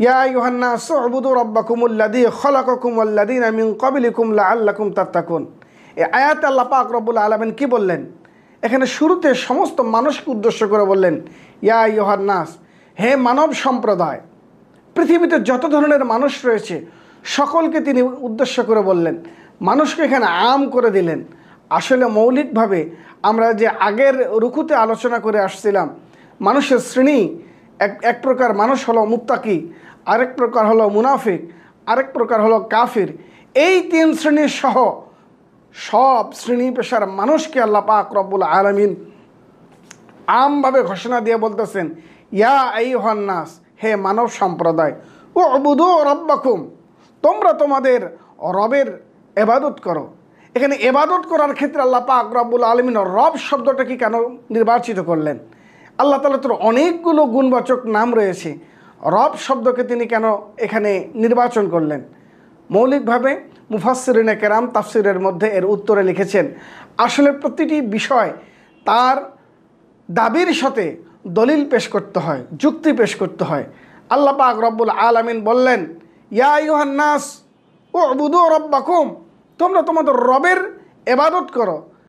ইয়া আইয়ুহান নাস উবুদু রাব্বাকুমুল্লাযী খালাকাকুম ওয়াল্লাযীনা মিন ক্বাবলিকুম লাআল্লাকুম তাত্তাকুন। এই আয়াতে আল্লাহ পাক রব্বুল আলামিন কি বললেন? এখানে শুরুতে সমস্ত মানুষকে উদ্দেশ্য করে বললেন, ইয়া আইয়ুহান নাস, হে মানব সম্প্রদায়। পৃথিবীতে যত ধরনের মানুষ রয়েছে সকলকে তিনি উদ্দেশ্য করে বললেন, মানুষকে এখানে আম করে দিলেন। আসলে মৌলিকভাবে আমরা যে আগের রুকুতে আলোচনা করে আসছিলাম, মানুষের শ্রেণী এক প্রকার মানুষ হলো মুত্তাকি, আরেক প্রকার হলো মুনাফিক, আরেক প্রকার হলো কাফির। এই তিন শ্রেণীর সহ সব শ্রেণী পেশার মানুষকে আল্লাহ পাক রব্বুল আলামিন আমভাবে ঘোষণা দিয়ে বলতেছেন, ইয়া আইয়ুহান নাস, হে মানব সম্প্রদায়, উবুদু রাব্বাকুম, তোমরা তোমাদের রবের ইবাদত করো। এখানে ইবাদত করার ক্ষেত্রে আল্লাহ পাক রব্বুল আলামিন রব শব্দটা কি কেন নির্বাচিত করলেন? আল্লাহ তাআলা তোর অনেকগুলো গুণবাচক নাম রয়েছে, রব শব্দকে তিনি কেন এখানে নির্বাচন করলেন? মৌলিকভাবে মুফাসসিরিনে কেরাম তাফসিরের মধ্যে এর উত্তরে লিখেছেন, আসলে প্রতিটি বিষয় তার দাবির সাথে দলিল পেশ করতে হয়, যুক্তি পেশ করতে হয়। আল্লাহ পাক রব্বুল আলামিন বললেন, ইয়া আইয়ুহান নাস উবুদু রাব্বাকুম, তোমরা তোমাদের রবের ইবাদত করো।